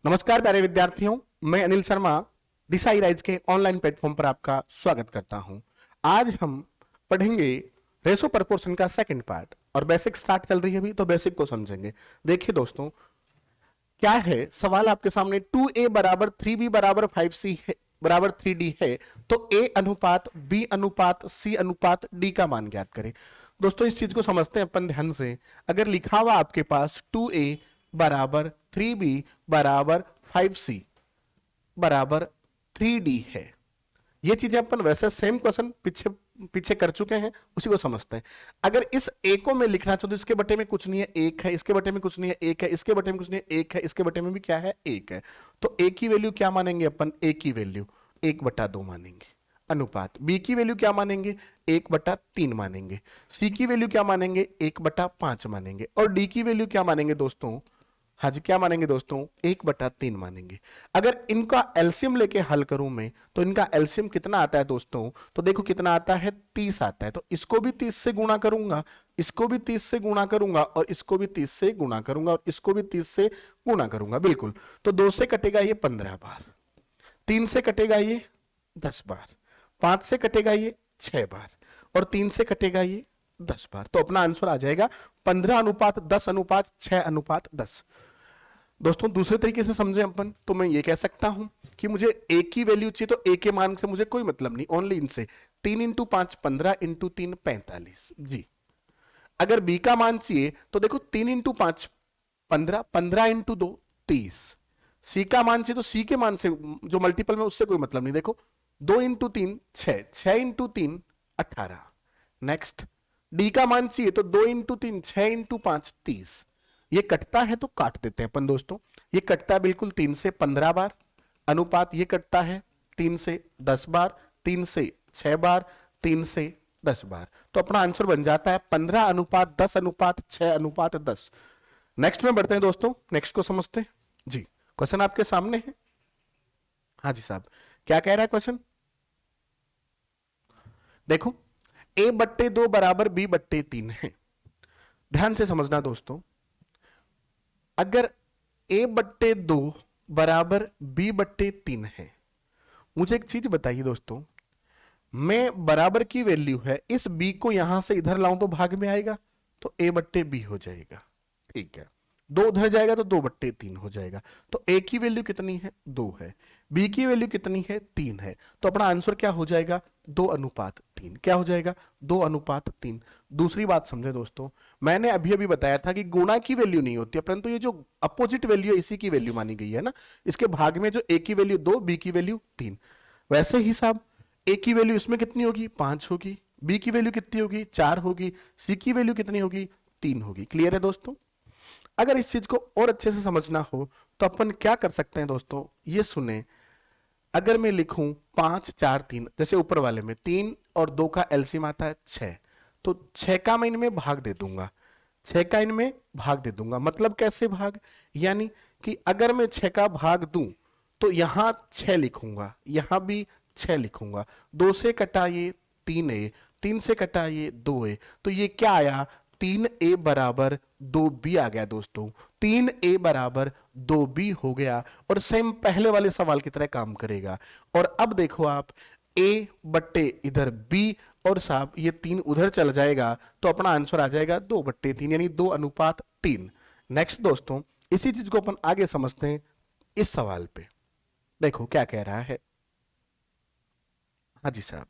नमस्कार प्यारे विद्यार्थियों, मैं अनिल शर्मा डिसाई राइज के ऑनलाइन प्लेटफॉर्म पर आपका स्वागत करता हूं। आज हम पढ़ेंगे रेशो प्रपोर्शन का सेकंड पार्ट और बेसिक स्टार्ट चल रही है अभी, तो बेसिक को समझेंगे। देखिए दोस्तों, क्या है सवाल आपके सामने, 2a बराबर 3b बराबर 5c है बराबर 3d है, तो a अनुपात b अनुपात c अनुपात d का मान ज्ञात करें। दोस्तों इस चीज को समझते हैं अपन ध्यान से। अगर लिखा हुआ आपके पास 2a बराबर 3b बराबर 5c बराबर 3d है, ये चीजें अपन वैसे सेम क्वेश्चन पीछे पीछे कर चुके हैं, उसी को समझते हैं। अगर इस a को मैं लिखना चाहूं तो इसके बटे में कुछ नहीं है, एक है, इसके बटे में कुछ नहीं है, एक है, इसके बटे में कुछ नहीं है, एक है, इसके बटे में भी क्या है, एक है। तो a की वैल्यू क्या मानेंगे अपन, a की वैल्यू 1/2 मानेंगे। अनुपात b की वैल्यू क्या मानेंगे, 1/3 मानेंगे। c की वैल्यू क्या मानेंगे, 1/5 मानेंगे। और d की वैल्यू क्या मानेंगे दोस्तों, हाँ जी क्या मानेंगे दोस्तों, 1/3 मानेंगे। अगर इनका एलसीएम लेके हल करूं मैं, तो इनका एलसीएम कितना आता है दोस्तों, तो देखो कितना आता है, 30 आता है। तो इसको भी 30 से गुणा करूंगा, इसको भी 30 से गुणा करूंगा, और इसको भी 30 से गुणा करूंगा, और इसको भी 30 से गुणा करूंगा, बिल्कुल। तो 2 से कटेगा ये 15 बार, 3 से कटेगा ये 10 बार, 5 से कटेगा ये 6 बार, और 3 से कटेगा ये 10 बार। तो अपना आंसर आ जाएगा 15:10:6:10। दोस्तों दूसरे तरीके से समझें अपन, तो मैं ये कह सकता हूं कि मुझे ए की वैल्यू चाहिए, तो ए के मान से मुझे कोई मतलब नहीं, ओनली इनसे। 3 × 5 15, × 3 45 जी। अगर बी का मान चाहिए तो देखो 3 × 5 15, 15 × 2 30। सी का मान चाहिए तो सी के मान से जो मल्टीपल में उससे कोई मतलब नहीं। देखो 2 × 3 6, 6 × 3 18। नेक्स्ट डी का मान चाहिए तो 2 × 3 6 × 5 30। ये कटता है तो काट देते हैं अपन दोस्तों। ये कटता है बिल्कुल 3 से 15 बार। अनुपात ये कटता है 3 से 10 बार, 3 से 6 बार, 3 से 10 बार। तो अपना आंसर बन जाता है 15:10:6:10। नेक्स्ट में बढ़ते हैं दोस्तों, नेक्स्ट को समझते हैं जी। क्वेश्चन आपके सामने है। हाँ जी साहब, क्या कह रहा है क्वेश्चन, देखो a/2 बराबर b/3 है। ध्यान से समझना दोस्तों, अगर a/2 बराबर b/3 है, मुझे एक चीज बताइए दोस्तों, मैं बराबर की वैल्यू है, इस b को यहां से इधर लाऊं तो भाग में आएगा, तो a/b हो जाएगा। ठीक है, 2 उधर जाएगा तो 2/3 हो जाएगा। तो a की वैल्यू कितनी है, 2 है। b की वैल्यू कितनी है, 3 है। तो अपना आंसर क्या हो जाएगा, 2:3। क्या हो जाएगा, 2:3। दूसरी बात समझे दोस्तों, मैंने अभी अभी बताया था कि गुणा की वैल्यू नहीं होती है, परंतु ये जो अपोजिट वैल्यू है इसी की वैल्यू मानी गई है ना। इसके भाग में जो a की वैल्यू 2, b की वैल्यू 3। वैसे ही साहब a की वैल्यू इसमें कितनी होगी, 5 होगी। b की वैल्यू कितनी होगी, 4 होगी। c की वैल्यू कितनी होगी, 3 होगी। क्लियर है दोस्तों। अगर इस चीज को और अच्छे से समझना हो तो अपन क्या कर सकते हैं दोस्तों, ये सुने। अगर मैं लिखूं 5 4 3, जैसे ऊपर वाले में 3 और 2 का एलसीएम आता है 6, तो 6 का मैं इनमें भाग दे दूंगा, 6 का इनमें भाग दे दूंगा। मतलब कैसे भाग, यानी कि अगर मैं 6 का भाग दूं तो यहां 6 लिखूंगा, यहां भी 6 लिखूंगा। 2 से कटा ये 3a, 3 से कटा ये 2a, तो ये क्या आया, 3a बराबर 2b आ गया दोस्तों। 3a बराबर 2b हो गया, और सेम पहले वाले सवाल की तरह काम करेगा। और अब देखो आप, a बट्टे इधर b, और साहब ये 3 उधर चल जाएगा, तो अपना आंसर आ जाएगा 2/3, यानी 2:3। नेक्स्ट दोस्तों, इसी चीज को अपन आगे समझते हैं इस सवाल पे। देखो क्या कह रहा है, हाँ जी साहब,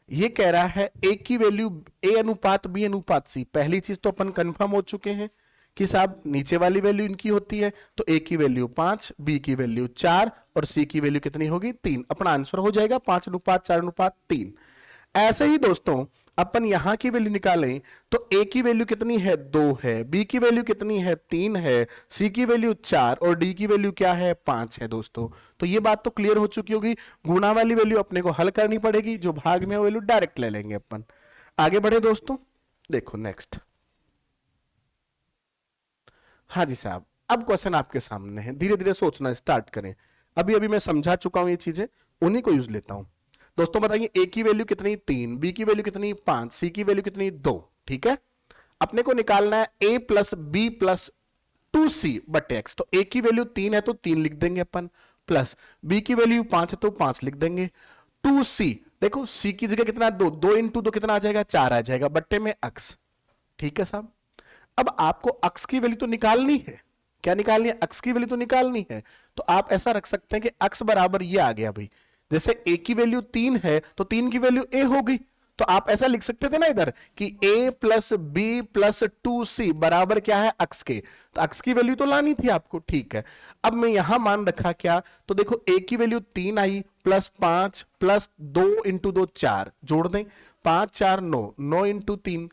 ये कह रहा है ए की वैल्यू a अनुपात b अनुपात c। पहली चीज तो अपन कंफर्म हो चुके हैं कि साहब नीचे वाली वैल्यू इनकी होती है, तो a की वैल्यू 5, b की वैल्यू 4, और c की वैल्यू कितनी होगी, 3। अपना आंसर हो जाएगा 5:4:3। ऐसे ही दोस्तों अपन यहां की वैल्यू निकालें तो a की वैल्यू कितनी है, 2 है। b की वैल्यू कितनी है, 3 है। c की वैल्यू 4, और d की वैल्यू क्या है, 5 है दोस्तों। तो ये बात तो क्लियर हो चुकी होगी। गुणा वाली वैल्यू अपने को हल करनी पड़ेगी, जो भाग में वैल्यू डायरेक्ट ले लेंगे अपन। आगे बढ़े दोस्तों, देखो नेक्स्ट। हाँ जी साहब, अब क्वेश्चन आपके सामने है, धीरे धीरे सोचना स्टार्ट करें। अभी अभी मैं समझा चुका हूं ये चीजें, उन्हीं को यूज लेता हूं। दोस्तों बताइए, a की वैल्यू कितनी, 3, b की वैल्यू कितनी, 5, c की वैल्यू कितनी, 2। ठीक है, अपने को निकालना है a plus b plus 2c बटे x। तो a की वैल्यू 3 है तो 3 लिख देंगे अपन, प्लस b की वैल्यू 5 है तो 5 लिख देंगे। 2c, देखो c की जगह कितना 2, 2 इंटू 2 कितना आ जाएगा 4 आ जाएगा, बट्टे में x। ठीक है साहब। अब आपको x की वैल्यू तो निकालनी है, क्या निकालनी है, x की वैल्यू तो निकालनी है। तो आप ऐसा रख सकते हैं कि x बराबर ये आ गया भाई, जैसे a की वैल्यू 3 है तो 3 की वैल्यू a हो गई, तो आप ऐसा लिख सकते थे ना इधर कि a plus B plus 2c बराबर क्या है x के, तो x की वैल्यू तो लानी थी आपको। ठीक है, अब मैं यहां मान रखा क्या, तो देखो a की वैल्यू 3 आई, प्लस 5 प्लस 2 इंटू 2 4, जोड़ दें 5 4 9, 9 इंटू 3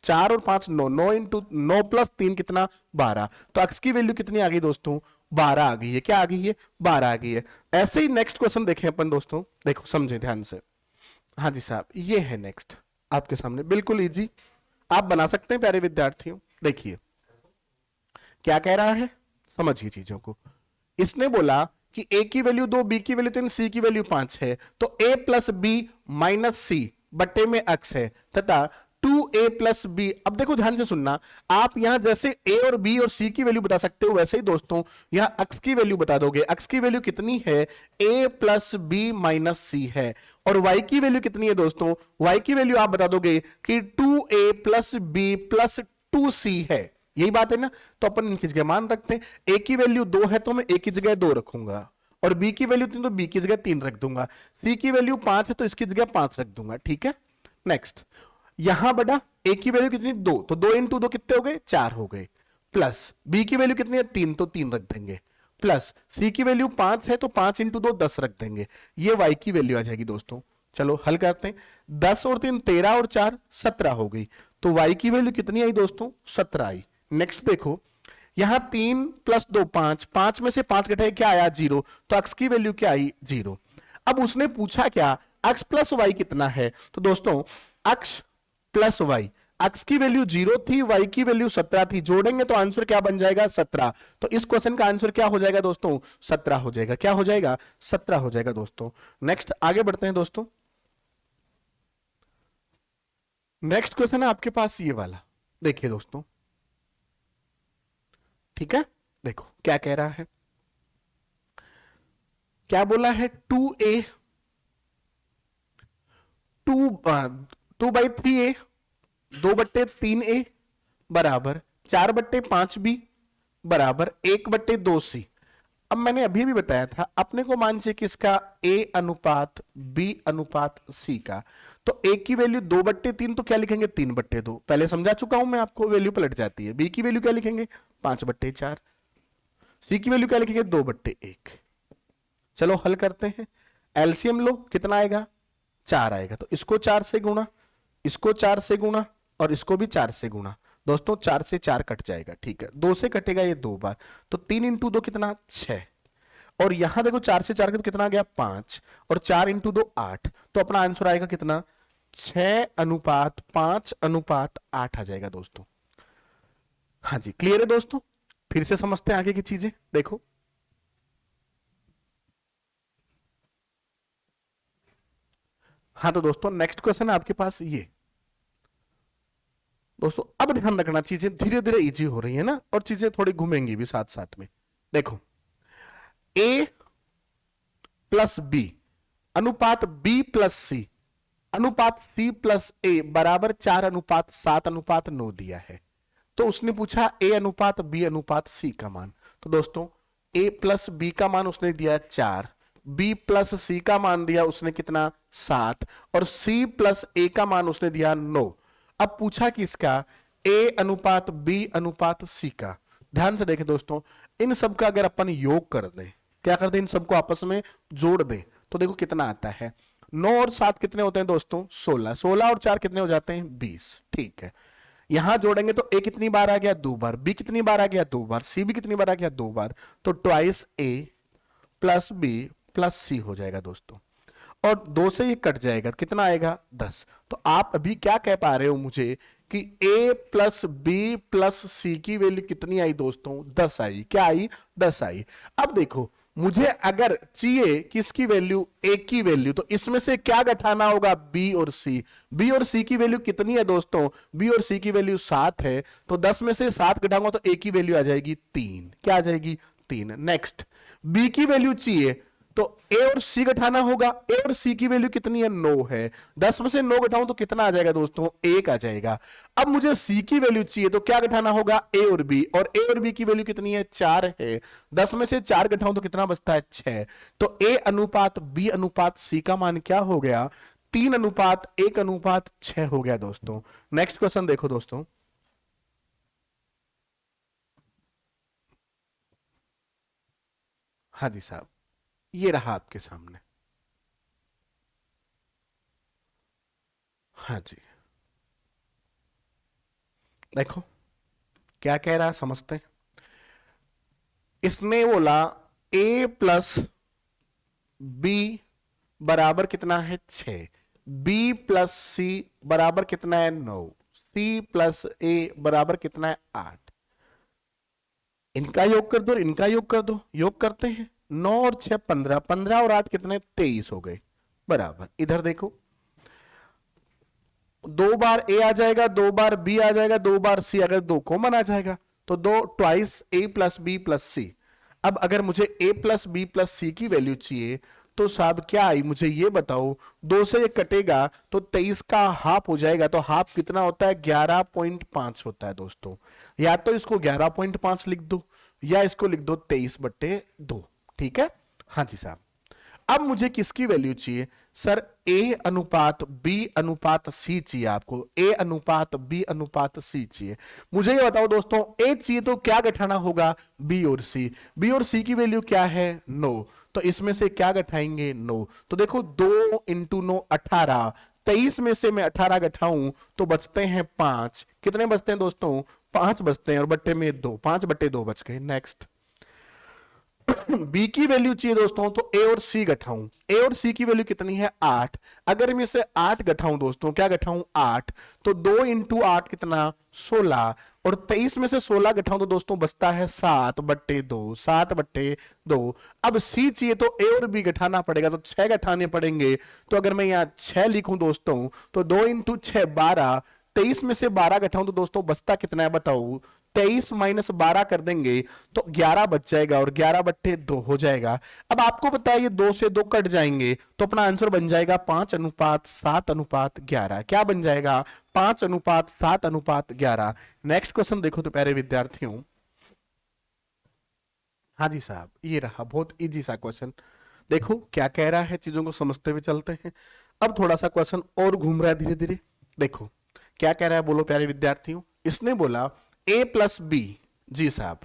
4 और 5 9, 9 इंटू 9 प्लस 3 कितना 12, तो x की वैल्यू कितनी आ गई दोस्तों 12 आ गई है। क्या आ गई है 12 आ गई है। ऐसे ही नेक्स्ट क्वेश्चन देखें अपन दोस्तों, देखो समझे ध्यान से। हाँ जी साहब, ये है नेक्स्ट आपके सामने, बिल्कुल इजी, आप बना सकते हैं प्यारे विद्यार्थियों। देखिए क्या कह रहा है, समझिए चीजों को। इसने बोला कि a की वैल्यू 2, b की वैल्यू 3, c की वैल्यू 5 है, तो a plus B minus c बट्टे में x है तथा 2a प्लस बी। अब देखो ध्यान से सुनना, आप यहां जैसे a और b और c की वैल्यू बता सकते हो, वैसे ही दोस्तों यहां x की वैल्यू बता दोगे। x की वैल्यू कितनी है, a plus B minus c है, और y की वैल्यू कितनी है दोस्तों, y की वैल्यू आप बता दोगे कि 2a plus B plus 2c है। यही बात है ना, तो अपन इनकी जगह मान रखते हैं। a की वैल्यू 2 है तो मैं a की जगह 2 रखूंगा, और b की वैल्यू 3 तो b की जगह 3 रख दूंगा, c की वैल्यू 5 है तो इसकी जगह 5 रख दूंगा। ठीक है, नेक्स्ट यहां बड़ा a की वैल्यू कितनी 2, तो 2 इंटू 2 कितने हो गए 4 हो गए, प्लस b की वैल्यू कितनी है 3, तो 3 रख देंगे, प्लस c की वैल्यू 5 है तो 5 इंटू 2 10 रख देंगे। ये y की वैल्यू आ जाएगी दोस्तों। चलो हल करते हैं, 10 और 3 13 और 4 17 हो गई, तो y की वैल्यू कितनी आई दोस्तों 17 आई। नेक्स्ट देखो, यहां 3 प्लस 2 5, 5 में से 5 घटाए क्या आया 0, तो x की वैल्यू क्या आई 0। अब उसने पूछा क्या x प्लस वाई कितना है, तो दोस्तों x प्लस वाई, x की वैल्यू 0 थी, y की वैल्यू 17 थी, जोड़ेंगे तो आंसर क्या बन जाएगा 17। तो इस क्वेश्चन का आंसर क्या हो जाएगा दोस्तों 17 हो जाएगा। क्या हो जाएगा 17 हो जाएगा दोस्तों। नेक्स्ट आगे बढ़ते हैं दोस्तों। नेक्स्ट क्वेश्चन है आपके पास ये वाला, देखिए दोस्तों। ठीक है, देखो क्या कह रहा है, क्या बोला है 2a 2/3a 2/3a बराबर 4/5b बराबर 1/2c। अब मैंने अभी भी बताया था अपने को मान से किसका a अनुपात b अनुपात c का, तो a की वैल्यू 2/3 तो क्या लिखेंगे 3/2, पहले समझा चुका हूं मैं आपको, वैल्यू पलट जाती है। b की वैल्यू क्या लिखेंगे 5/4, c की वैल्यू क्या लिखेंगे 2/1। चलो हल करते हैं, एलसीएम लो, कितना आएगा 4 आएगा, तो इसको 4 से गुणा, इसको 4 से गुणा और इसको भी 4 से गुणा। दोस्तों 4 से 4 कट जाएगा, ठीक है, 2 से कटेगा ये 2 बार, तो 3 इंटू 2 कितना 6, और यहां देखो 4 से 4 तो कितना आ गया 5, और 4 इंटू 2 8, तो अपना आंसर आएगा कितना 6:5:8 आ जाएगा दोस्तों। हाँ जी क्लियर है दोस्तों, फिर से समझते हैं आगे की चीजें। देखो हाँ तो दोस्तों नेक्स्ट क्वेश्चन है आपके पास ये दोस्तों। अब ध्यान रखना, चीजें धीरे धीरे इजी हो रही है ना, और चीजें थोड़ी घूमेंगी भी साथ साथ में। देखो a प्लस बी अनुपात b प्लस सी अनुपात c प्लस a बराबर 4:7:9 दिया है, तो उसने पूछा a अनुपात b अनुपात c का मान। तो दोस्तों a प्लस b का मान उसने दिया 4, b प्लस c का मान दिया उसने कितना 7, और c प्लस a का मान उसने दिया 9। अब पूछा कि इसका a अनुपात b अनुपात c का। ध्यान से देखें दोस्तों, इन सब का अगर अपन योग कर दें, क्या कर दें इन सबको आपस में जोड़ दें, तो देखो कितना आता है 9 और 7 कितने होते हैं दोस्तों 16, 16 और 4 कितने हो जाते हैं 20। ठीक है, यहां जोड़ेंगे तो a कितनी बार आ गया 2 बार, b कितनी बार आ गया 2 बार, c भी कितनी बार आ गया 2 बार, तो twice a plus b plus c हो जाएगा दोस्तों, और 2 से ये कट जाएगा, कितना आएगा 10। तो आप अभी क्या कह पा रहे हो मुझे कि a प्लस बी प्लस सी की वैल्यू कितनी आई दोस्तों 10 आई। क्या आई 10 आई। अब देखो मुझे अगर चाहिए किसकी वैल्यू, ए की वैल्यू, तो इसमें से क्या घटाना होगा, बी और सी। बी और सी की वैल्यू कितनी है दोस्तों, बी और सी की वैल्यू 7 है, तो 10 में से 7 घटाऊंगा तो ए की वैल्यू आ जाएगी 3। क्या आ जाएगी, 3। नेक्स्ट, बी की वैल्यू चाहिए तो ए और सी घटाना होगा। ए और सी की वैल्यू कितनी है, 9 है। 10 में से 9 घटाऊं तो कितना आ जाएगा दोस्तों, 1 आ जाएगा। अब मुझे सी की वैल्यू चाहिए तो क्या घटाना होगा, ए और बी, और ए और बी की वैल्यू कितनी है, 4 है। 10 में से 4 घटाऊं तो कितना बचता है, 6। तो ए अनुपात बी अनुपात सी का मान क्या हो गया, 3 अनुपात 1 अनुपात 6 हो गया दोस्तों। नेक्स्ट क्वेश्चन देखो दोस्तों। हाँ जी साहब, ये रहा आपके सामने। हाँ जी, देखो क्या कह रहा है समझते हैं। इसने बोला a प्लस बी बराबर कितना है, 6। b प्लस सी बराबर कितना है, 9। c प्लस ए बराबर कितना है, 8। इनका योग कर दो और इनका योग कर दो, योग करते हैं। 9 और 6 15, 15 और 8 कितने, 23 हो गए। बराबर इधर देखो, 2 बार ए आ जाएगा, 2 बार बी आ जाएगा, 2 बार सी, अगर 2 कॉमन आ जाएगा तो 2 ट्वाइस ए प्लस बी प्लस सी। अब अगर मुझे ए प्लस बी प्लस सी की वैल्यू चाहिए तो साहब क्या आई, मुझे ये बताओ। 2 से ये कटेगा तो 23 का हाफ हो जाएगा, तो हाफ कितना होता है, 11.5 होता है दोस्तों। या तो इसको 11.5 लिख दो या इसको लिख दो 23/2। ठीक है, हाँ जी साहब। अब मुझे किसकी वैल्यू चाहिए, सर ए अनुपात बी अनुपात सी चाहिए आपको। ए अनुपात बी अनुपात सी चाहिए। मुझे ये बताओ दोस्तों, ए चाहिए तो क्या घटाना होगा, बी और सी। बी और सी की वैल्यू क्या है, 9। तो इसमें से क्या घटाएंगे, 9। तो देखो 2 इंटू 9 18। 23 में से मैं 18 घटाऊं तो बचते हैं 5। कितने बचते हैं दोस्तों, 5 बचते हैं, और बट्टे में 2, 5/2 बच गए। नेक्स्ट, बी की वैल्यू चाहिए दोस्तों तो ए और सी घटाऊं। ए और सी की वैल्यू कितनी है, 8। अगर मैं इसे 8 घटाऊं दोस्तों, क्या घटाऊं, 8, तो 2 इंटू 8 कितना, 16। और 23 में से 16 घटाऊं तो दोस्तों बचता है 7/2, 7/2। अब सी चाहिए तो ए और बी घटाना पड़ेगा, तो 6 घटाने पड़ेंगे। तो अगर मैं यहां 6 लिखूं दोस्तों तो 2 इंटू 6 12। 23 में से 12 घटाऊं तो दोस्तों बचता कितना है, बताओ। 23 माइनस 12 कर देंगे तो 11 बच जाएगा, और 11/2 हो जाएगा। अब आपको पता है ये 2 से 2 कट जाएंगे, तो अपना आंसर बन जाएगा 5:7:11। क्या बन जाएगा, 5:7:11। नेक्स्ट क्वेश्चन देखो तो प्यारे विद्यार्थियों। हाँ जी साहब, ये रहा बहुत इजी सा क्वेश्चन। देखो क्या कह रहा है, चीजों को समझते हुए चलते हैं। अब थोड़ा सा क्वेश्चन और घूम रहा है धीरे धीरे। देखो क्या कह रहा है, बोलो प्यारे विद्यार्थियों। इसने बोला a प्लस बी, जी साहब,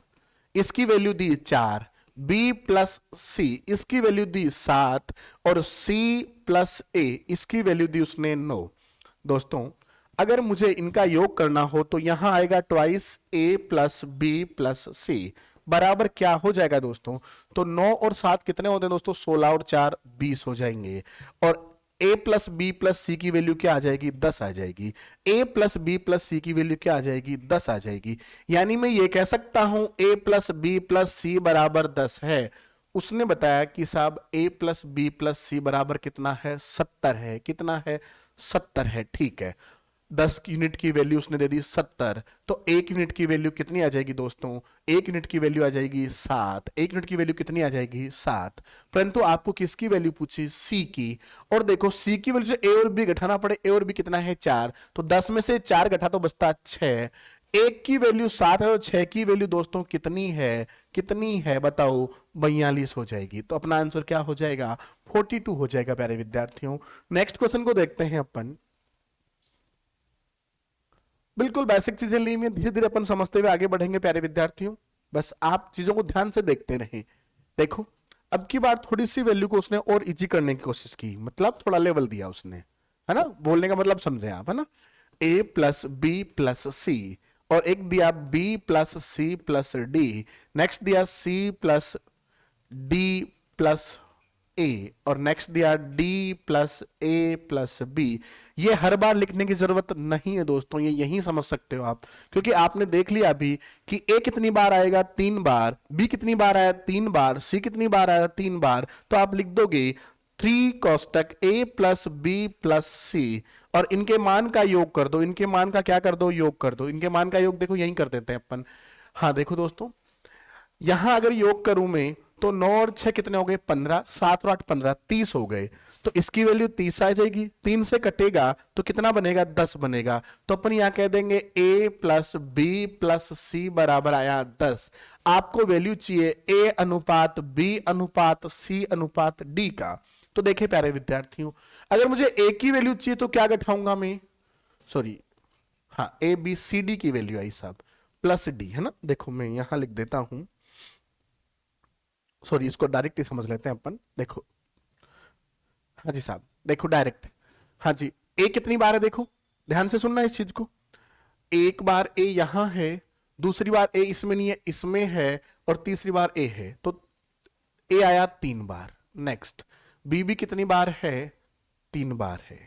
इसकी वैल्यू दी 4। b प्लस सी इसकी वैल्यू दी 7, और c प्लस a इसकी वैल्यू दी उसने 9। दोस्तों अगर मुझे इनका योग करना हो तो यहां आएगा twice a plus B plus C, बराबर क्या हो जाएगा दोस्तों, तो 9 और 7 कितने होते हैं दोस्तों, 16 और 4 20 हो जाएंगे। और a प्लस बी प्लस सी की वैल्यू क्या आ जाएगी, 10 आ जाएगी। a प्लस बी प्लस सी की वैल्यू क्या आ जाएगी, 10 आ जाएगी। यानी मैं ये कह सकता हूं a plus B plus C बराबर 10 है। उसने बताया कि साहब a plus B plus C बराबर कितना है, 70 है। कितना है, 70 है। ठीक है, 10 यूनिट की वैल्यू उसने दे दी 70, तो 1 यूनिट की वैल्यू कितनी आ जाएगी दोस्तों, 1 यूनिट की वैल्यू आ जाएगी 7। 1 यूनिट की वैल्यू कितनी आ जाएगी, 7। परंतु आपको किसकी वैल्यू पूछी, सी की। और देखो सी की वैल्यू से ए और बी घटाना पड़े, ए और बी कितना है, 4, तो 10 में से 4 घटा तो बचता 6। 1 की वैल्यू 7 है और 6 की वैल्यू दोस्तों कितनी है, कितनी है बताओ, 42 हो जाएगी। तो अपना आंसर क्या हो जाएगा, 42 हो जाएगा प्यारे विद्यार्थियों। नेक्स्ट क्वेश्चन को देखते हैं अपन। बिल्कुल बेसिक चीजें ली हुई हैं, धीरे धीरे अपन समझते हुए आगे बढ़ेंगे प्यारे विद्यार्थियों। बस आप चीजों को ध्यान से देखते रहें। देखो अब की बार थोड़ी सी वैल्यू को उसने और इजी करने की कोशिश की, मतलब थोड़ा लेवल दिया उसने, है ना। बोलने का मतलब समझे आप, है ना। a plus B plus C, और एक दिया b plus C plus D. Next दिया c plus D plus A और नेक्स्ट दिया D plus A plus B. ये हर बार लिखने की जरूरत नहीं है दोस्तों, ये यहीं समझ सकते हो आप, क्योंकि आपने देख लिया अभी कि ए कितनी बार आएगा 3 बार, बी कितनी बार आया 3 बार, सी कितनी बार आया 3 बार। तो आप लिख दोगे 3 कोष्टक ए प्लस बी प्लस सी और इनके मान का योग कर दो, इनके मान का क्या कर दो, योग कर दो। इनके मान का योग देखो यहीं कर देते हैं अपन। हाँ देखो दोस्तों, यहां अगर योग करूं मैं तो 9 और 6 कितने हो गए 15, 7 और 8 15, 30 हो गए। तो इसकी वैल्यू 30 आ जाएगी, 3 से कटेगा तो कितना बनेगा 10 बनेगा। तो अपन यहां कह देंगे a plus B plus C बराबर आया 10। आपको वैल्यू चाहिए a अनुपात b अनुपात c अनुपात d का। तो देखे प्यारे विद्यार्थियों, अगर मुझे a की वैल्यू चाहिए तो क्या घटाऊंगा मैं, सॉरी हाँ ए बी सी डी की वैल्यू आई साहब प्लस डी है ना। देखो मैं यहां लिख देता हूं, सॉरी इसको डायरेक्ट ही समझ लेते हैं अपन। देखो हाँ जी साहब, देखो डायरेक्ट, हाँ जी ए कितनी बार है देखो, ध्यान से सुनना इस चीज को। एक बार ए यहां है, दूसरी बार ए इसमें नहीं है इसमें है, और तीसरी बार ए है, तो ए आया 3 बार। नेक्स्ट बी भी कितनी बार है 3 बार है।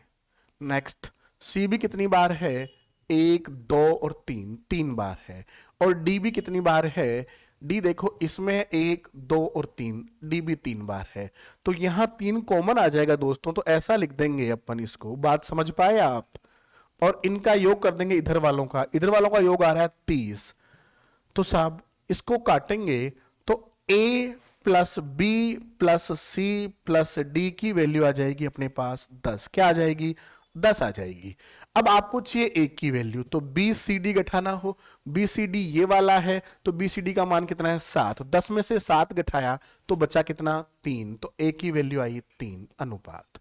नेक्स्ट सी भी कितनी बार है 1 2 और 3, 3 बार है। और डी भी कितनी बार है, डी देखो इसमें 1 2 और 3, डी भी 3 बार है। तो यहां 3 कॉमन आ जाएगा दोस्तों, तो ऐसा लिख देंगे अपन इसको, बात समझ पाए आप। और इनका योग कर देंगे इधर वालों का, इधर वालों का योग आ रहा है 30। तो साहब इसको काटेंगे तो a plus B plus C plus D की वैल्यू आ जाएगी अपने पास 10। क्या आ जाएगी 10 आ जाएगी। अब आपको चाहिए a की वैल्यू, तो बी सी डी घटाना हो, बी सी डी ये वाला है, तो बी सी डी का मान कितना है 7, 10 में से 7 घटाया तो बचा कितना 3, तो a की वैल्यू आई 3 अनुपात।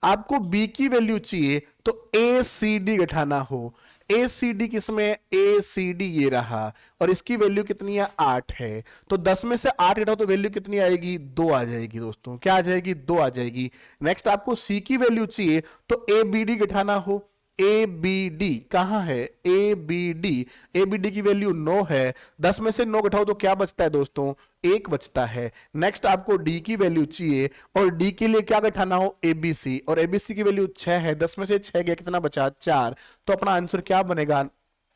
आपको b की वैल्यू चाहिए तो ए सी डी घटाना हो, ए सी डी किसमें, ए सी डी ये रहा, और इसकी वैल्यू कितनी है 8 है। तो 10 में से 8 घटाओ तो वैल्यू कितनी आएगी 2 आ जाएगी दोस्तों। क्या आ जाएगी 2 आ जाएगी। नेक्स्ट आपको c की वैल्यू चाहिए तो ए बी डी घटाना हो, ए बी डी कहां है, ए बी डी की वैल्यू 9 है, 10 में से 9 घटाओ तो क्या बचता है दोस्तों 1 बचता है। नेक्स्ट आपको डी की वैल्यू चाहिए और डी के लिए क्या घटाना हो एबीसी, और एबीसी की वैल्यू 6 है, 10 में से 6 गया कितना बचा 4। तो अपना आंसर क्या बनेगा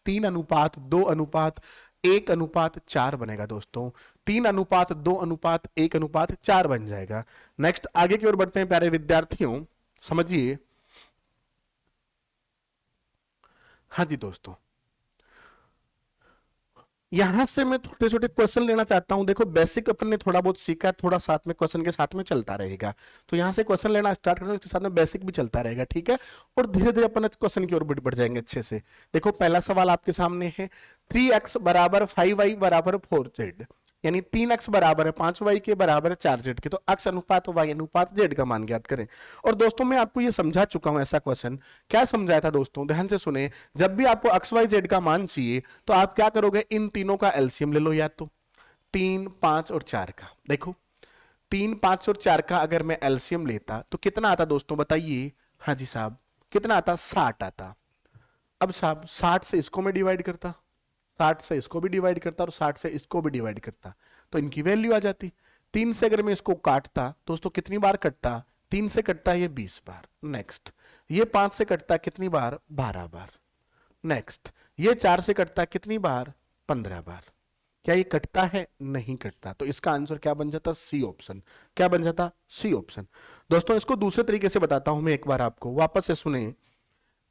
3 अनुपात 2 अनुपात 1 अनुपात 4 बनेगा दोस्तों। 3 अनुपात 2 अनुपात 1 अनुपात 4 बन जाएगा। नेक्स्ट आगे की ओर बढ़ते हैं प्यारे विद्यार्थियों, समझिए। हाँ जी दोस्तों, यहां से मैं छोटे छोटे क्वेश्चन लेना चाहता हूं। देखो बेसिक अपन ने थोड़ा बहुत सीखा है, थोड़ा साथ में क्वेश्चन के साथ में चलता रहेगा। तो यहां से क्वेश्चन लेना स्टार्ट करते हैं, उसके साथ में बेसिक भी चलता रहेगा, ठीक है। और धीरे धीरे अपन क्वेश्चन की ओर बढ़ जाएंगे अच्छे से। देखो पहला सवाल आपके सामने है 3x बराबर 5y बराबर 4z, यानी 3x बराबर है 5y के बराबर है 4z के। तो x अनुपात y अनुपात z का मान ज्ञात करें। और दोस्तों मैं आपको ये समझा चुका हूं ऐसा क्वेश्चन। क्या समझाया था दोस्तों, ध्यान से सुने। जब भी आपको x y z का मान चाहिए तो आप क्या करोगे, इन तीनों का एलसीएम ले लो, या तो 3 5 और 4 का। देखो 3 5 और 4 का अगर मैं एलसीएम लेता तो कितना आता दोस्तों बताइए। हाँ जी साहब कितना आता 60 आता। अब साहब 60 से इसको मैं डिवाइड करता, 60 से इसको भी डिवाइड करता और 60 से इसको भी डिवाइड करता, तो इनकी वैल्यू आ जाती। 3 से अगर मैं इसको काटता दोस्तों कितनी बार कटता, 3 से कटता ये 20 बार। नेक्स्ट ये 5 से कटता कितनी बार 12 बार। नेक्स्ट ये 4 से कटता कितनी बार 15 बार। क्या ये कटता है, नहीं कटता। तो इसका आंसर क्या बन जाता सी ऑप्शन। क्या बन जाता सी ऑप्शन। दोस्तों इसको दूसरे तरीके से बताता हूं मैं एक बार, आपको वापस से सुने।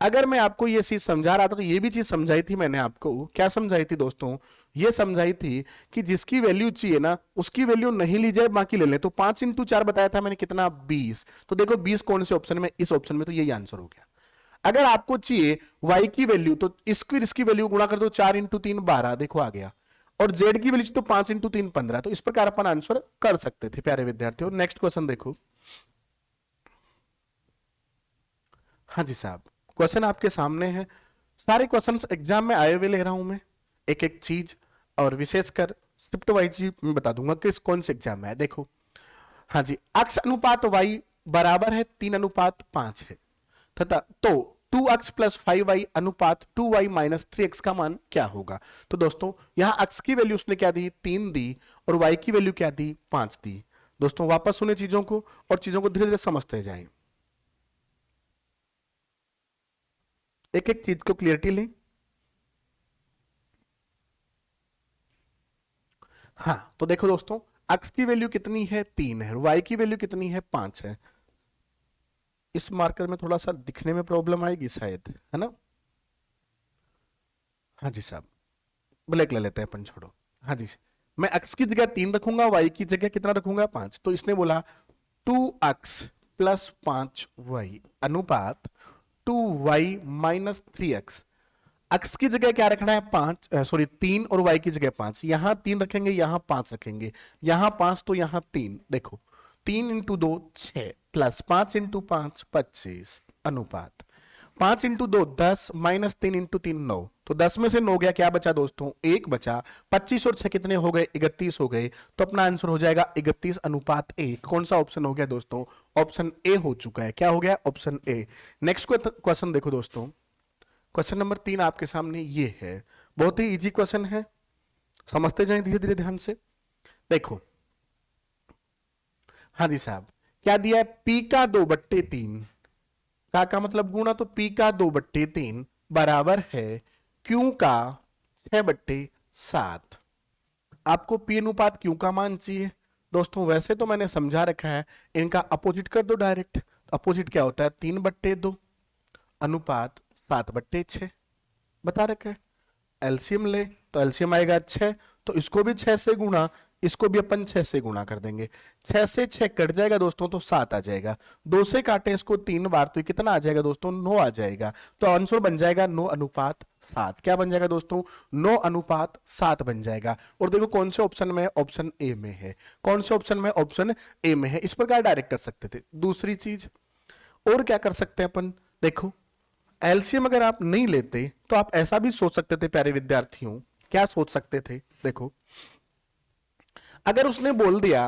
अगर मैं आपको ये चीज समझा रहा था तो ये भी चीज समझाई थी मैंने आपको। क्या समझाई थी दोस्तों, ये समझाई थी कि जिसकी वैल्यू चाहिए ना उसकी वैल्यू नहीं ली जाए बाकी ले ले। तो 5 × 4 बताया था मैंने कितना 20। तो देखो 20 कौन से ऑप्शन में, इस ऑप्शन में, तो यही आंसर हो गया। अगर आपको चाहिए y की वैल्यू तो इसकी वैल्यू गुणा कर दो 4 × 3 12, देखो आ गया। और z की वैल्यू तो 5 × 3 15। तो इस प्रकार अपन आंसर कर सकते थे प्यारे विद्यार्थियों। नेक्स्ट क्वेश्चन देखो। हाँ जी साहब क्वेश्चन आपके सामने है। सारे क्वेश्चंस एग्जाम में आए हुए ले रहा हूं मैं, एक एक चीज, और विशेषकर शिफ्ट वाइज ही मैं बता दूंगा कि कौन से एग्जाम में है। देखो हाँ जी, x अनुपात y बराबर है 3 अनुपात 5 है तथा तो 2x प्लस 5y अनुपात 2y माइनस 3x का मान क्या होगा। तो दोस्तों यहां x की वैल्यू उसने क्या दी 3 दी और y की वैल्यू क्या दी 5 दी। दोस्तों वापस सुने चीजों को और चीजों को धीरे धीरे समझते जाएं, एक एक चीज को क्लियरिटी लें। हाँ तो देखो दोस्तों, x की वैल्यू कितनी है 3 है, y की वैल्यू कितनी है 5 है। इस मार्कर में थोड़ा सा दिखने में प्रॉब्लम आएगी शायद, है ना। हाँ जी साहब, ब्लैक ले लेते हैं अपन, छोड़ो। हाँ जी, मैं x की जगह 3 रखूंगा, y की जगह कितना रखूंगा 5। तो इसने बोला 2x प्लस 5y अनुपात 2y माइनस 3x। x की जगह क्या रखना है 5, सॉरी 3, और y की जगह 5। यहां 3 रखेंगे, यहां 5 रखेंगे, यहां 5 तो यहां 3। देखो 3 इंटू 2 6 प्लस 5 इंटू 5 25 अनुपात 5 इंटू 2 10 माइनस 3 इंटू 3 9। तो 10 में से 9 गया, क्या बचा दोस्तों 1 बचा। 25 और 6 कितने हो गए 31 हो गए। तो अपना आंसर हो जाएगा 31 अनुपात ए। कौन सा ऑप्शन हो गया दोस्तों, ऑप्शन ए हो चुका है। क्या हो गया, ऑप्शन ए। नेक्स्ट क्वेश्चन देखो दोस्तों, क्वेश्चन नंबर 3 आपके सामने ये है, बहुत ही इजी क्वेश्चन है, समझते जाएं धीरे धीरे ध्यान से। देखो हाँ जी साहब, क्या दिया है p का 2/3 का मतलब गुणा, तो p का 2/3 बराबर है q का 6/7। आपको p अनुपात q का मान चाहिए दोस्तों। वैसे तो मैंने समझा रखा है, इनका अपोजिट कर दो डायरेक्ट। अपोजिट क्या होता है 3/2 अनुपात 7/6 बता रखा है। एलसीएम ले तो एलसीएम आएगा 6, तो इसको भी 6 से गुणा, इसको भी अपन 6 से गुणा कर देंगे। 6 से 6 कट जाएगा दोस्तों, तो 7 आ जाएगा। 2 से काटे इसको 3 बार, तो कितना आ जाएगा दोस्तों 9 आ जाएगा। तो आंसर बन जाएगा 9 अनुपात 7। क्या बन जाएगा दोस्तों 9 अनुपात 7 बन जाएगा। और देखो कौन से ऑप्शन में है, ऑप्शन ए में है। कौन से ऑप्शन में, ऑप्शन ए में है। इस प्रकार डायरेक्ट कर सकते थे। दूसरी चीज और क्या कर सकते हैं अपन, देखो एलसीएम अगर आप नहीं लेते तो आप ऐसा भी सोच सकते थे प्यारे विद्यार्थियों। क्या सोच सकते थे, देखो अगर उसने बोल दिया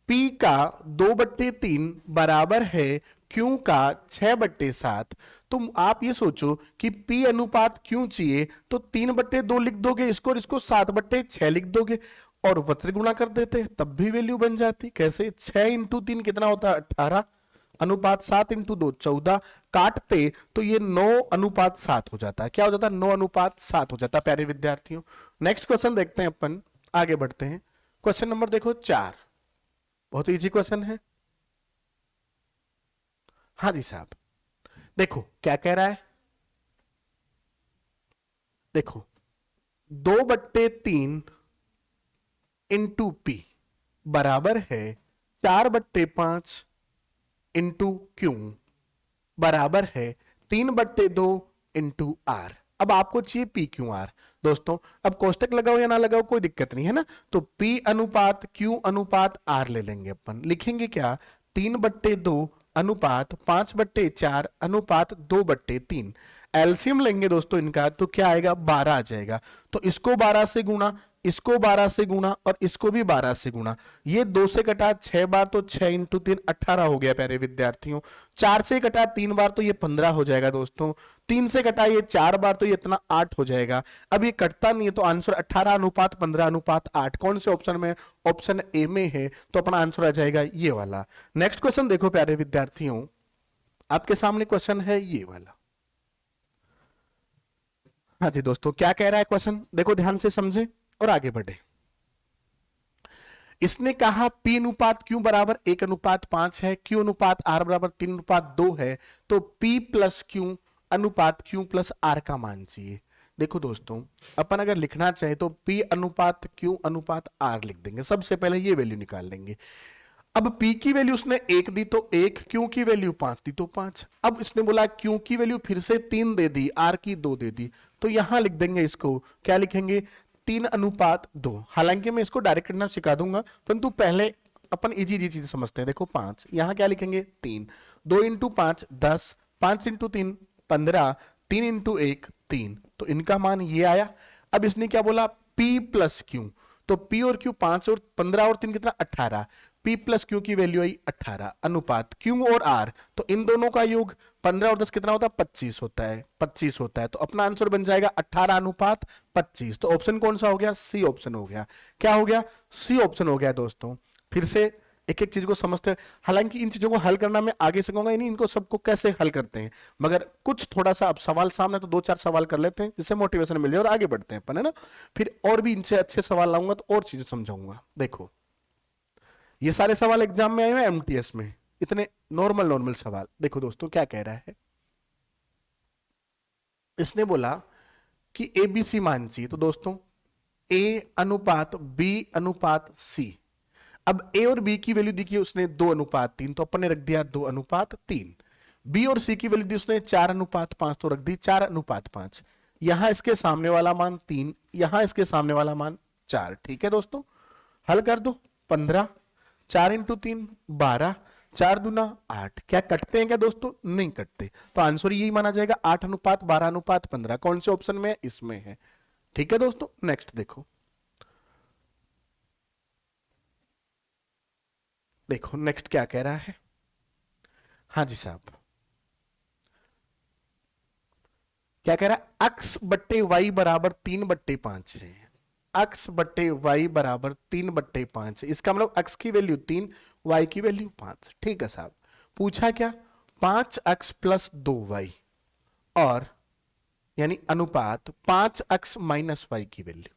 P का 2/3 बराबर है Q का 6/7, तो आप ये सोचो कि P अनुपात Q चाहिए, तो 3/2 लिख दोगे इसको, और इसको 7/6 लिख दोगे और वज्र गुणा कर देते, तब भी वैल्यू बन जाती। कैसे 6 इंटू 3 कितना होता है 18 अनुपात 7 इंटू 2 14, काटते तो ये 9 अनुपात 7 हो जाता है। क्या हो जाता है 9 अनुपात 7 हो जाता है प्यारे विद्यार्थियों। नेक्स्ट क्वेश्चन देखते हैं अपन, आगे बढ़ते हैं। क्वेश्चन नंबर देखो 4, बहुत इजी क्वेश्चन है। हाँ जी साहब, देखो क्या कह रहा है, देखो 2/3 इंटू पी बराबर है 4/5 इंटू क्यू बराबर है 3/2 इंटू आर। अब आपको चाहिए पी क्यू आर। दोस्तों अब कोष्टक लगाओ या ना लगाओ कोई दिक्कत नहीं है ना, तो P अनुपात Q अनुपात R ले लेंगे अपन। लिखेंगे क्या 3/2 अनुपात 5/4 अनुपात 2/3। एलसीएम लेंगे दोस्तों इनका, तो क्या आएगा 12 आ जाएगा। तो इसको 12 से गुणा, इसको 12 से गुणा और इसको भी 12 से गुणा। ये 2 से कटा 6 बार, तो 6 इंटू 3 18 हो गया प्यारे विद्यार्थियों। 4 से कटा 3 बार, तो ये 15 हो जाएगा दोस्तों। 3 से कटा ये 4 बार, तो ये इतना 8 हो जाएगा। अब ये कटता नहीं है, तो आंसर 18 अनुपात 15 अनुपात 8 कौन से ऑप्शन में, ऑप्शन ए में है। तो अपना आंसर आ जाएगा ये वाला। नेक्स्ट क्वेश्चन देखो प्यारे विद्यार्थियों, आपके सामने क्वेश्चन है ये वाला। हाँ जी दोस्तों, क्या कह रहा है क्वेश्चन, देखो ध्यान से समझे और आगे बढ़े। इसने कहा P अनुपात Q बराबर 1:5 है, Q अनुपात R बराबर 3:2 है, तो P प्लस Q अनुपात Q प्लस R का मान चाहिए। देखो दोस्तों अपन अगर लिखना चाहे तो P अनुपात Q अनुपात R लिख देंगे। सबसे पहले ये वैल्यू निकाल लेंगे। अब P की वैल्यू उसने 1 दी तो 1, Q की वैल्यू 5 दी तो 5। अब इसने बोला Q की वैल्यू फिर से 3 दे दी, R की 2 दे दी, तो यहां लिख देंगे इसको, क्या लिखेंगे 3:2। हालांकि मैं इसको डायरेक्ट करना सिखा दूंगा, परंतु पहले अपन इजी चीज समझते हैं। देखो 5, यहां क्या लिखेंगे 3, 2 इंटू 5 10, 5 इंटू 3 15, 3 इंटू 1 3, तो इनका मान ये आया। अब इसने क्या बोला P प्लस Q, तो P और Q 5 और 15 और 3 कितना 18, P प्लस Q की वैल्यू आई 18 अनुपात Q और R, तो इन दोनों का योग 15 और 10 कितना होता है? 25 होता है, 25 होता है। तो अपना आंसर बन जाएगा 18:25। तो ऑप्शन कौन सा हो गया? सी ऑप्शन हो गया। क्या हो गया? सी ऑप्शन हो गया दोस्तों। फिर से एक एक चीज को समझते हैं। हालांकि इन चीजों को हल करना मैं आगे से कहूंगा, नहीं इनको सबको कैसे हल करते हैं, मगर कुछ थोड़ा सा अब सवाल सामने तो 2-4 सवाल कर लेते हैं जिससे मोटिवेशन मिल जाए और आगे बढ़ते हैं अपन, है ना। फिर और भी इनसे अच्छे सवाल लाऊंगा तो और चीजें समझाऊंगा। देखो ये सारे सवाल एग्जाम में आए हुए एमटीएस में, इतने नॉर्मल नॉर्मल सवाल। देखो दोस्तों क्या कह रहा है, इसने बोला कि एबीसी मान चाहिए। तो दोस्तों ए अनुपात बी अनुपात सी। अब ए और बी की वैल्यू देखिए उसने 2:3, तो अपन ने रख दिया 2:3। बी और सी की वैल्यू दी उसने 4:5, तो रख दी 4:5। यहां इसके सामने वाला मान 3, यहां इसके सामने वाला मान 4। ठीक है दोस्तों, हल कर दो। 15, 4 × 3 12, 4×2 8। क्या कटते हैं क्या दोस्तों? नहीं कटते। तो आंसर यही माना जाएगा 8:12:15। कौन से ऑप्शन में है? इसमें है। ठीक है दोस्तों, नेक्स्ट देखो। देखो नेक्स्ट क्या कह रहा है। हाँ जी साहब, क्या कह रहा है? x बट्टे वाई बराबर 3/5 है। x बट्टे वाई बराबर 3/5। इसका मतलब x की वैल्यू 3, y की वैल्यू 5। ठीक है साहब, पूछा क्या? 5x + 2y और यानी अनुपात 5x - y की वैल्यू।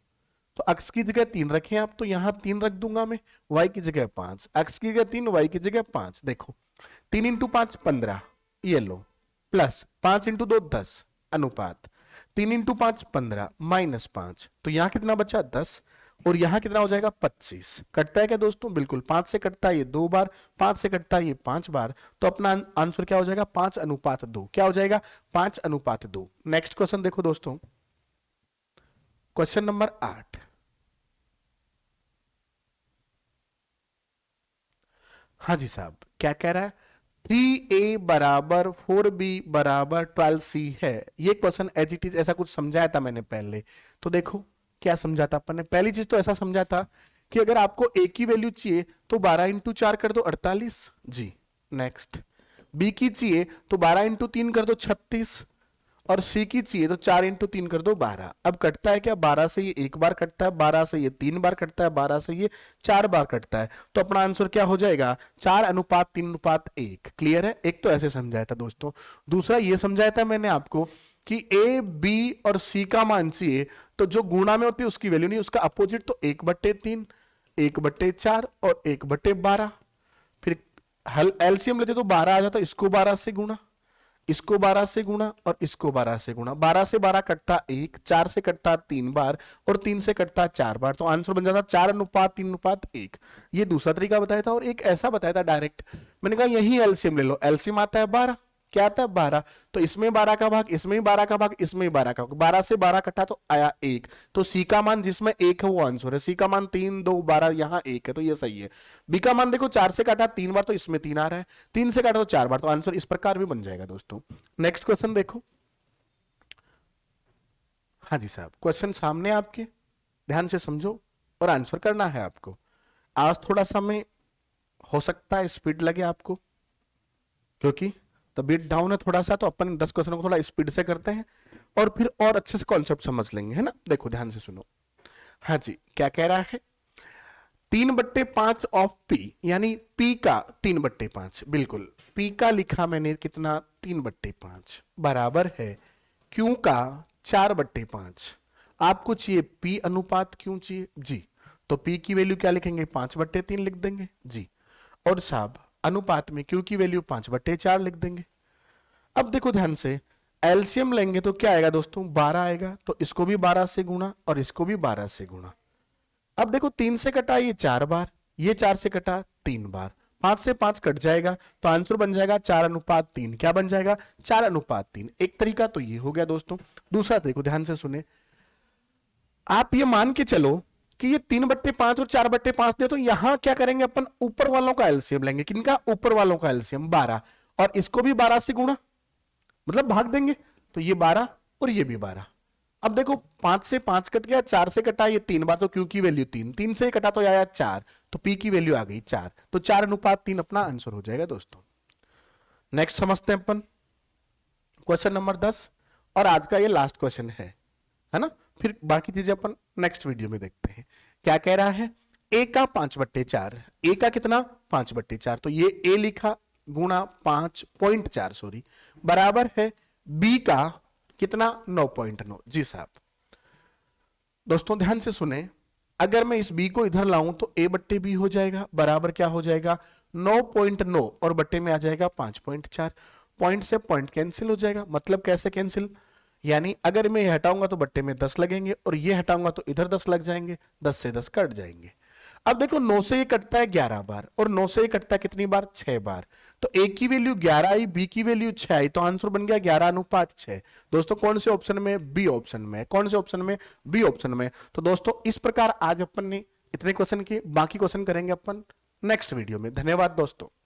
तो x की जगह 3 रखें आप, तो यहां 3 रख दूंगा मैं, y की जगह 5, x की जगह 3, y की जगह 5। देखो 3 × 5 15, ये लो, प्लस 5 × 2 10, अनुपात 3 × 5 15 -5। तो यहां कितना बचा? 10। और यहां कितना हो जाएगा? 25। कटता है क्या दोस्तों? बिल्कुल, 5 से कटता है ये 2 बार, 5 से कटता है ये 5 बार। तो अपना आंसर क्या हो जाएगा? 5:2। क्या हो जाएगा? 5:2। नेक्स्ट क्वेश्चन देखो दोस्तों, क्वेश्चन नंबर 8। हाँ जी साहब, क्या कह रहा है? 3a = 4b = 12c है। ये क्वेश्चन एज इट इज ऐसा कुछ समझाया था मैंने पहले। तो देखो क्या समझा था अपन ने। पहली चीज तो ऐसा समझा था कि अगर आपको a की वैल्यू चाहिए तो 12 × 4 कर दो 48 जी। नेक्स्ट, b की चाहिए तो 12 × 3 कर दो 36, और सी की चाहिए तो 4 × 3 कर दो 12। अब कटता है क्या? 12 से ये 1 बार कटता है, 12 से ये 3 बार कटता है, 12 से ये 4 बार कटता है। तो अपना आंसर क्या हो जाएगा? 4:3:1। क्लियर है? एक तो ऐसे समझाया था दोस्तों। दूसरा ये समझाया था मैंने आपको कि ए बी और सी का मान चाहिए तो जो गुणा में होती है उसकी वैल्यू नहीं, उसका अपोजिट। तो 1/3, 1/4 और 1/12। फिर हल एलसीएम लेते तो 12 आ जाता, इसको 12 से गुणा, इसको 12 से गुणा और इसको 12 से गुणा। 12 से 12 कटता 1, 4 से कटता 3 बार और 3 से कटता 4 बार। तो आंसर बन जाता 4:3:1। ये दूसरा तरीका बताया था। और एक ऐसा बताया था डायरेक्ट, मैंने कहा यही एलसीएम ले लो। एलसीएम आता है 12, क्या आता है? 12। तो इसमें 12 का भाग, इसमें 12 का भाग, इसमें 12 का भाग। 12 से 12 कटा तो आया 1। तो सी का मान जिसमें 1 है वो आंसर है। सी का मान 3, 2, 12, यहां 1 है तो ये सही है। बी का मान देखो 4 से काटा 3 बार तो इसमें 3 आ रहा है, 3 से काटा तो 4 बार, तो आंसर इस प्रकार भी बन जाएगा दोस्तों। नेक्स्ट क्वेश्चन देखो। हाँ जी साहब, क्वेश्चन सामने आपके, ध्यान से समझो और आंसर करना है आपको। आज थोड़ा सा मैं हो सकता है स्पीड लगे आपको, क्योंकि तबीयत डाउन है थोड़ा सा, तो अपन 10 क्वेश्चनों को थोड़ा स्पीड से करते हैं और फिर और अच्छे से कॉन्सेप्ट समझ लेंगे, है ना। देखो ध्यान से सुनो। हाँ जी, क्या कह रहा है? 3/5 ऑफ पी, यानी पी का 3/5। बिल्कुल, पी का लिखा मैंने कितना? 3/5 बराबर है क्यू का 4/5। आपको चाहिए पी अनुपात क्यों चाहिए जी। तो पी की वैल्यू क्या लिखेंगे? 5/3 लिख देंगे जी। और साहब अनुपात में क्यू की वैल्यू 5/4 लिख देंगे। अब देखो ध्यान से, एलसीएम लेंगे तो क्या आएगा दोस्तों? 12 आएगा। तो इसको भी 12 से गुणा और इसको भी 12 से गुणा। अब देखो 3 से कटा ये 4 बार, ये 4 से कटा 3 बार, 5 से 5 कट जाएगा तो आंसर बन जाएगा 4:3। क्या बन जाएगा? 4:3। एक तरीका तो ये हो गया दोस्तों। दूसरा देखो ध्यान से सुने, आप ये मान के चलो कि ये 3/5 और 4/5 दे, तो यहां क्या करेंगे अपन? ऊपर वालों का एलसीएम लेंगे। किनका? ऊपर वालों का एलसीएम 12, और इसको भी 12 से गुणा, मतलब भाग देंगे। तो ये 12 और ये भी 12। अब देखो 5 से 5 कट गया, 4 से कटा ये 3 बार तो क्यू की वैल्यू 3, 3 से कटा तो आया 4, तो पी की वैल्यू आ गई 4। तो 4:3 अपना आंसर हो जाएगा दोस्तों। नेक्स्ट समझते हैं अपन। क्वेश्चन नंबर 10 और आज का ये लास्ट क्वेश्चन है ना। फिर बाकी चीजें अपन नेक्स्ट वीडियो में देखते हैं। क्या कह रहा है, ए का 5/4, ए का कितना 5/4, तो ये ए लिखा गुणा 5.4 सॉरी बराबर है बी का कितना 9.9। जी साहब, दोस्तों ध्यान से सुने, अगर मैं इस बी को इधर लाऊं तो ए बट्टे बी हो जाएगा बराबर क्या हो जाएगा 9.9 और बट्टे में आ जाएगा 5.4। पॉइंट से पॉइंट कैंसिल हो जाएगा, मतलब कैसे कैंसिल, यानी अगर मैं ये हटाऊंगा तो बट्टे में 10 लगेंगे और ये हटाऊंगा तो इधर 10 लग जाएंगे, 10 से 10 कट जाएंगे। अब देखो 9 से ये कटता है 11 बार और 9 से ये कटता है कितनी बार 6 बार, तो ए की वैल्यू 11 आई, बी की वैल्यू 6 आई, तो आंसर बन गया 11:6। दोस्तों कौन से ऑप्शन में, बी ऑप्शन में, कौन से ऑप्शन में, बी ऑप्शन में। तो दोस्तों इस प्रकार आज अपन ने इतने क्वेश्चन किए, बाकी क्वेश्चन करेंगे अपन नेक्स्ट वीडियो में। धन्यवाद दोस्तों।